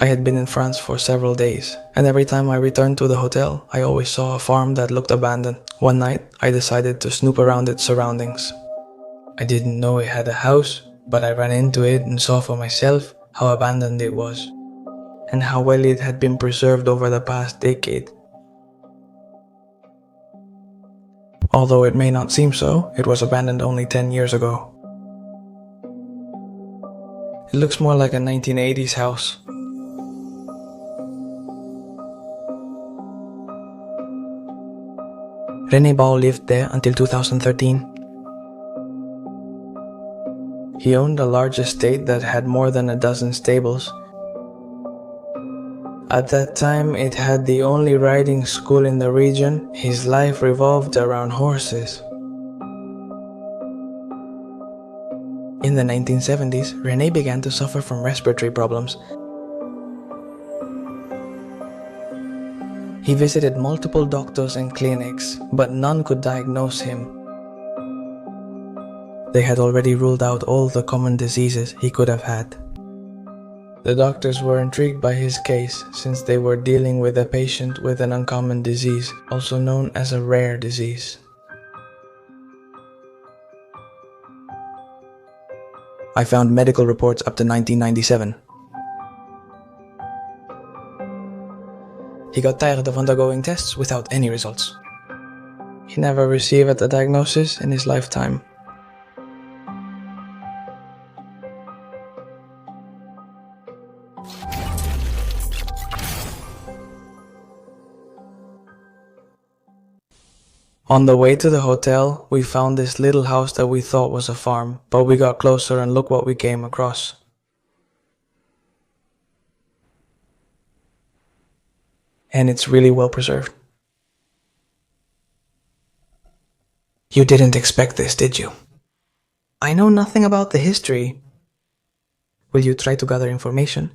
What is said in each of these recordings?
I had been in France for several days, and every time I returned to the hotel, I always saw a farm that looked abandoned. One night, I decided to snoop around its surroundings. I didn't know it had a house, but I ran into it and saw for myself how abandoned it was, and how well it had been preserved over the past decade. Although it may not seem so, it was abandoned only 10 years ago. It looks more like a 1980s house. René Baul lived there until 2013. He owned a large estate that had more than a dozen stables. At that time, it had the only riding school in the region. His life revolved around horses. In the 1970s, René began to suffer from respiratory problems. He visited multiple doctors and clinics, but none could diagnose him. They had already ruled out all the common diseases he could have had. The doctors were intrigued by his case, since they were dealing with a patient with an uncommon disease, also known as a rare disease. I found medical reports up to 1997. He got tired of undergoing tests without any results. He never received a diagnosis in his lifetime. On the way to the hotel, we found this little house that we thought was a farm, but we got closer and look what we came across. And it's really well preserved. You didn't expect this, did you? I know nothing about the history. Will you try to gather information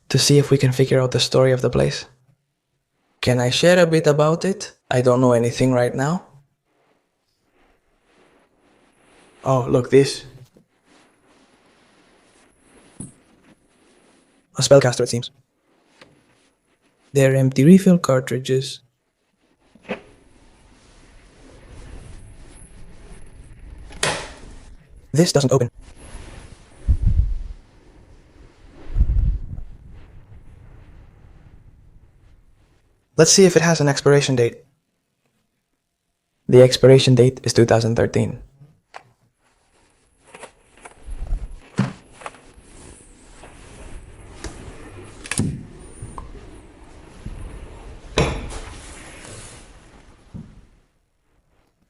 to see if we can figure out the story of the place? Can I share a bit about it? I don't know anything right now. Oh, look, this. A spellcaster, it seems. They're empty refill cartridges. This doesn't open. Let's see if it has an expiration date. The expiration date is 2013.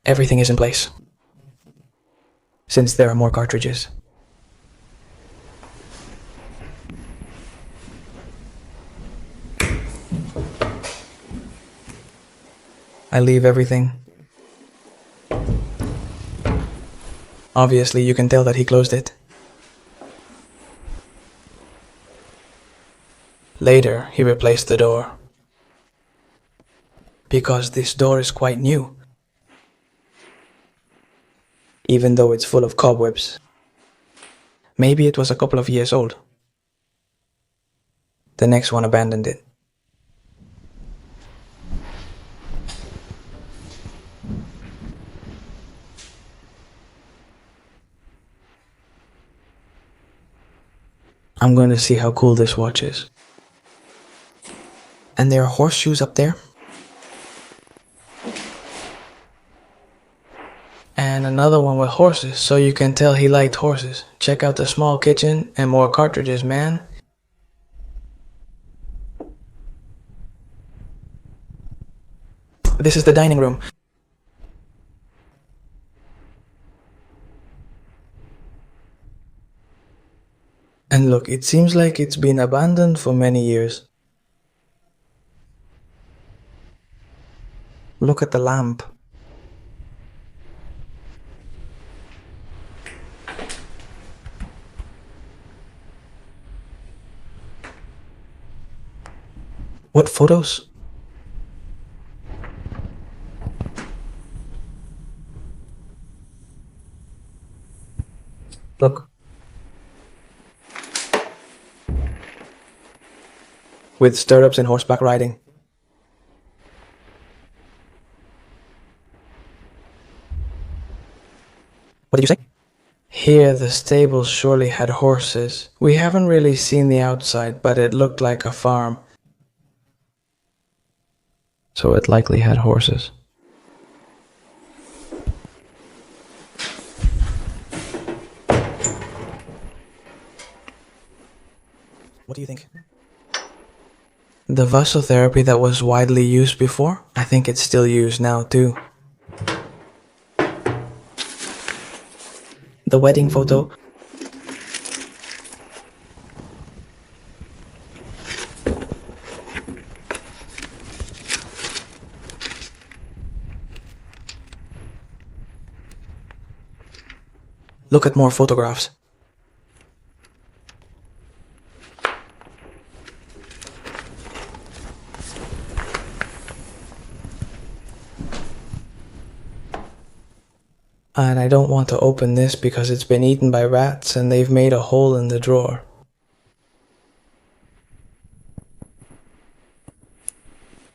Everything is in place, since there are more cartridges. I leave everything. Obviously, you can tell that he closed it. Later, he replaced the door, because this door is quite new, even though it's full of cobwebs. Maybe it was a couple of years old. The next one abandoned it. I'm going to see how cool this watch is. And there are horseshoes up there. And another one with horses, so you can tell he liked horses. Check out the small kitchen and more cartridges, man. This is the dining room. And look, it seems like it's been abandoned for many years. Look at the lamp. What photos? Look. with stirrups and horseback riding. What did you say? Here, the stables surely had horses. We haven't really seen the outside, but it looked like a farm. So it likely had horses. What do you think? The vasotherapy that was widely used before, I think it's still used now too. The wedding photo. Look at more photographs. And I don't want to open this because it's been eaten by rats and they've made a hole in the drawer.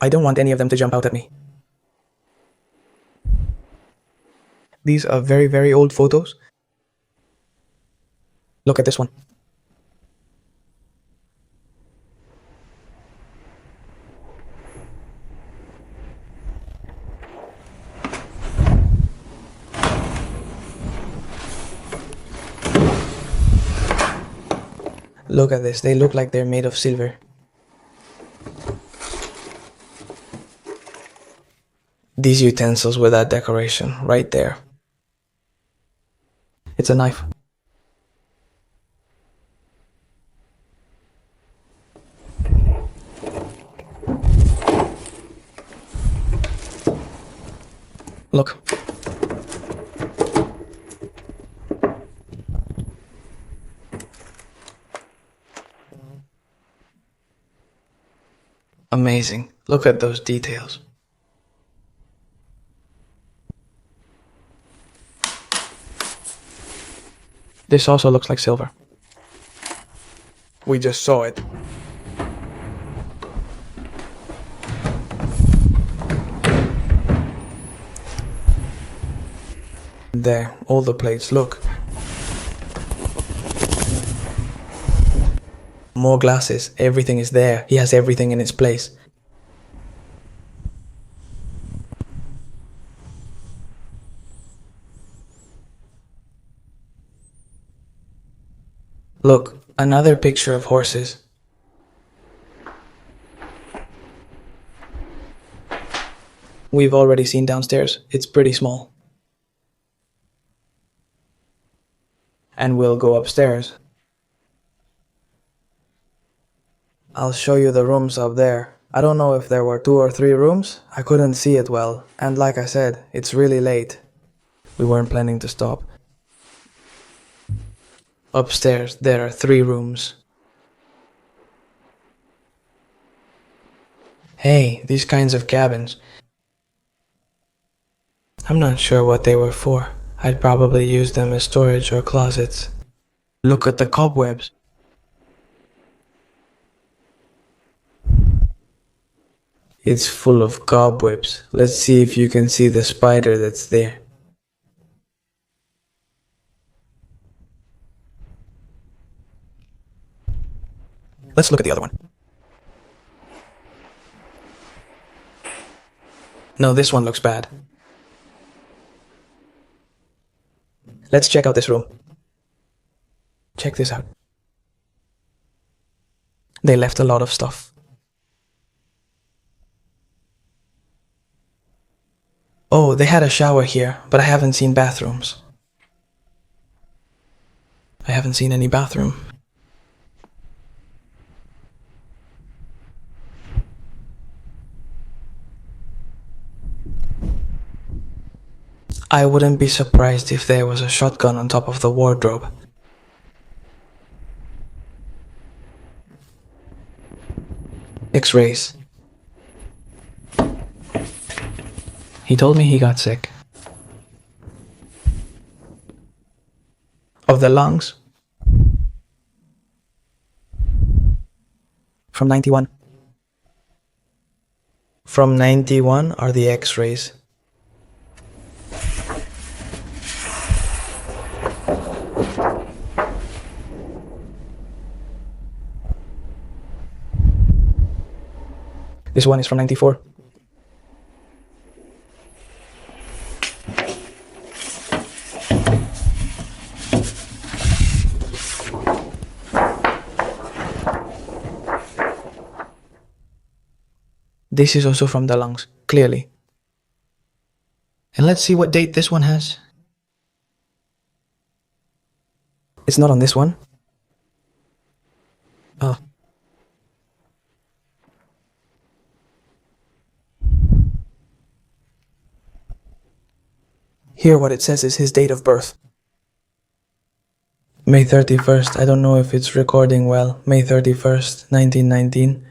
I don't want any of them to jump out at me. These are very, very old photos. Look at this one. Look at this, they look like they're made of silver. These utensils with that decoration, right there. It's a knife. Look. Amazing. Look at those details. This also looks like silver. We just saw it. There, all the plates, look. More glasses, everything is there. He has everything in its place. Look, another picture of horses. We've already seen downstairs. It's pretty small. And we'll go upstairs. I'll show you the rooms up there. I don't know if there were 2 or 3 rooms. I couldn't see it well. And like I said, it's really late. We weren't planning to stop. Upstairs, there are 3 rooms. Hey, these kinds of cabins. I'm not sure what they were for. I'd probably use them as storage or closets. Look at the cobwebs. It's full of cobwebs. Let's see if you can see the spider that's there. Let's look at the other one. No, this one looks bad. Let's check out this room. Check this out. They left a lot of stuff. Oh, they had a shower here, but I haven't seen bathrooms. I haven't seen any bathroom. I wouldn't be surprised if there was a shotgun on top of the wardrobe. X-rays. He told me he got sick. Of the lungs? From 91. From 91 are the X-rays. This one is from 94. This is also from the lungs, clearly. And let's see what date this one has. It's not on this one. Oh. Here what it says is his date of birth. May 31st, I don't know if it's recording well. May 31st, 1919.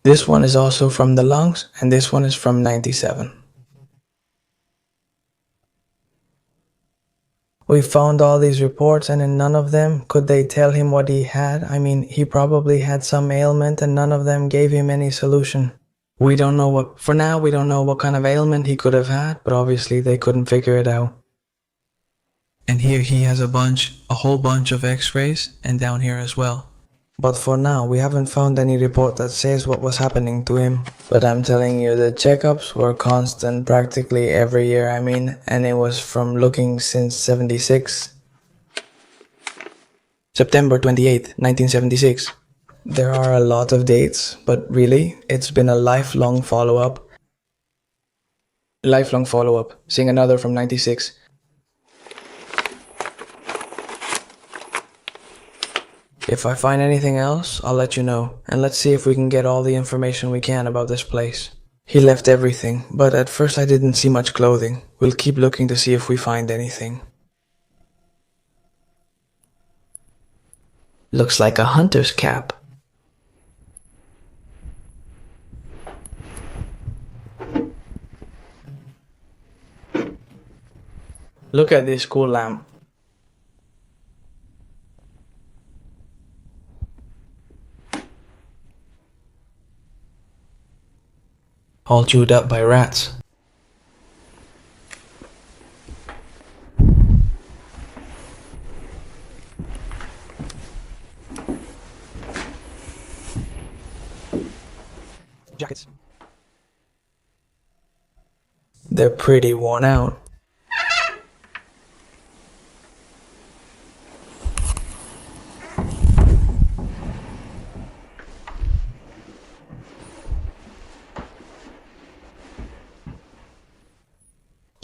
This one is also from the lungs, and this one is from 97. We found all these reports, and in none of them could they tell him what he had. I mean, he probably had some ailment, and none of them gave him any solution. We don't know for now, we don't know what kind of ailment he could have had, but obviously they couldn't figure it out. And here he has a whole bunch of x-rays, and down here as well. But for now, we haven't found any report that says what was happening to him. But I'm telling you, the checkups were constant practically every year, and it was from looking since 76. September 28th, 1976. There are a lot of dates, but really, it's been a lifelong follow-up. Lifelong follow-up. Seeing another from 96. If I find anything else, I'll let you know, and let's see if we can get all the information we can about this place. He left everything, but at first I didn't see much clothing. We'll keep looking to see if we find anything. Looks like a hunter's cap. Look at this cool lamp. All chewed up by rats. Jackets. They're pretty worn out.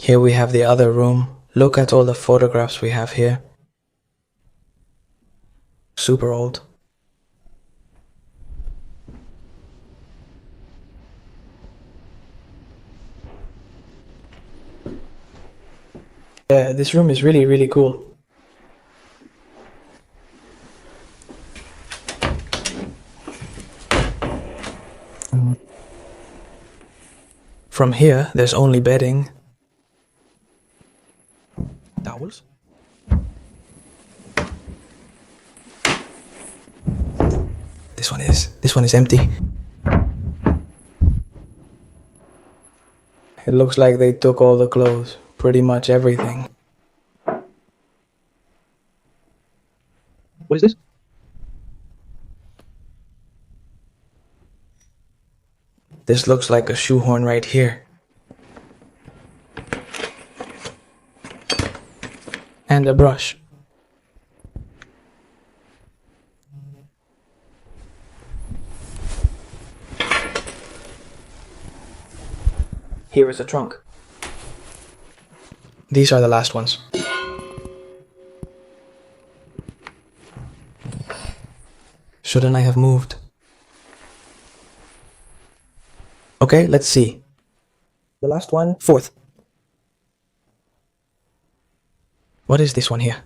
Here we have the other room. Look at all the photographs we have here. Super old. Yeah, this room is really, really cool. From here, there's only bedding. Towels. This one is empty. It looks like they took all the clothes, pretty much everything. What is this? This looks like a shoehorn right here. And a brush. Here is a trunk. These are the last ones. Shouldn't I have moved? Okay, let's see. The last one, 4th. What is this one here?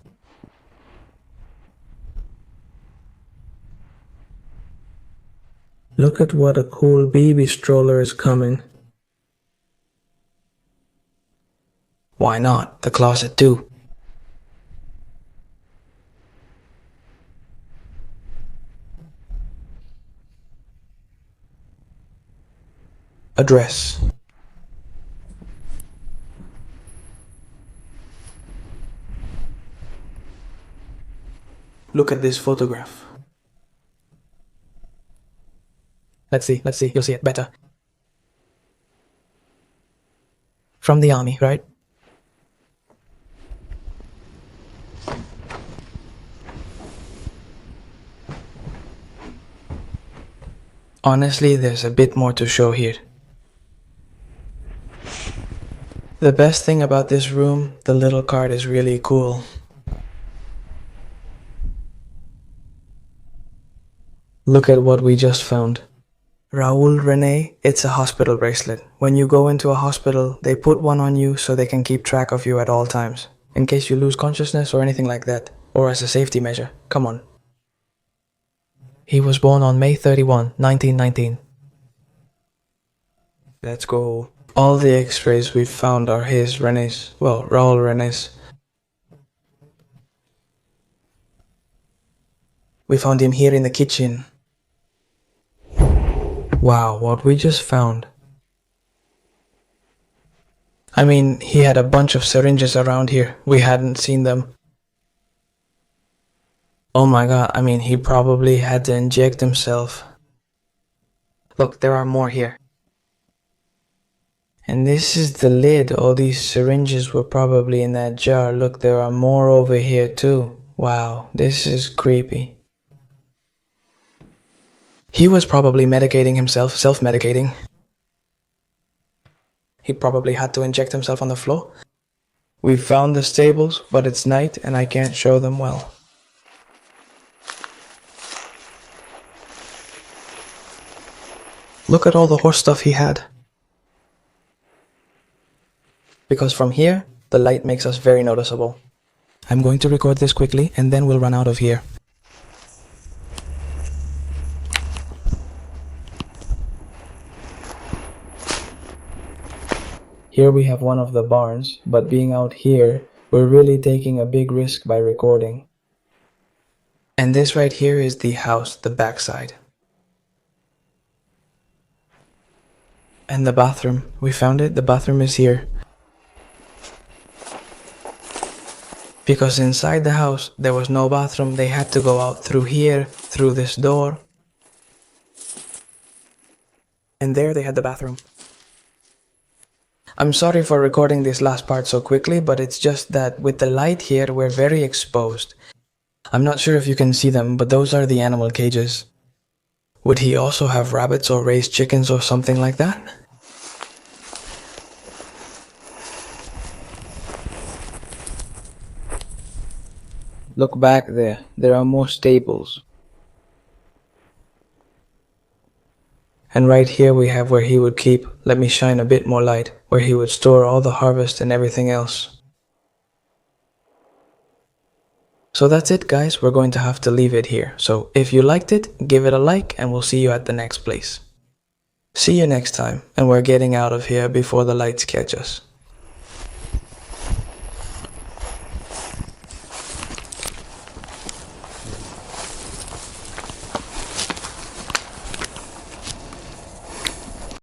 Look at what a cool baby stroller is coming. Why not? The closet too. A dress. Look at this photograph. Let's see, you'll see it better. From the army, right? Honestly, there's a bit more to show here. The best thing about this room, the little card is really cool. Look at what we just found. Raul, René, it's a hospital bracelet. When you go into a hospital, they put one on you so they can keep track of you at all times, in case you lose consciousness or anything like that, or as a safety measure. Come on. He was born on May 31, 1919. Let's go. All the x-rays we've found are his, René's, well, Raul René's. We found him here in the kitchen. Wow, what we just found. I mean, he had a bunch of syringes around here. We hadn't seen them. Oh my god, I mean, he probably had to inject himself. Look, there are more here. And this is the lid. All these syringes were probably in that jar. Look, there are more over here too. Wow, this is creepy. He was probably medicating himself, self-medicating. He probably had to inject himself on the floor. We found the stables, but it's night and I can't show them well. Look at all the horse stuff he had. Because from here, the light makes us very noticeable. I'm going to record this quickly and then we'll run out of here. Here we have one of the barns, but being out here, we're really taking a big risk by recording. And this right here is the house, the backside. And the bathroom. We found it, the bathroom is here. Because inside the house, there was no bathroom, they had to go out through here, through this door. And there they had the bathroom. I'm sorry for recording this last part so quickly, but it's just that with the light here, we're very exposed. I'm not sure if you can see them, but those are the animal cages. Would he also have rabbits or raise chickens or something like that? Look back there, there are more stables. And right here we have where he would keep, let me shine a bit more light, where he would store all the harvest and everything else. So that's it guys, we're going to have to leave it here. So if you liked it, give it a like and we'll see you at the next place. See you next time, and we're getting out of here before the lights catch us.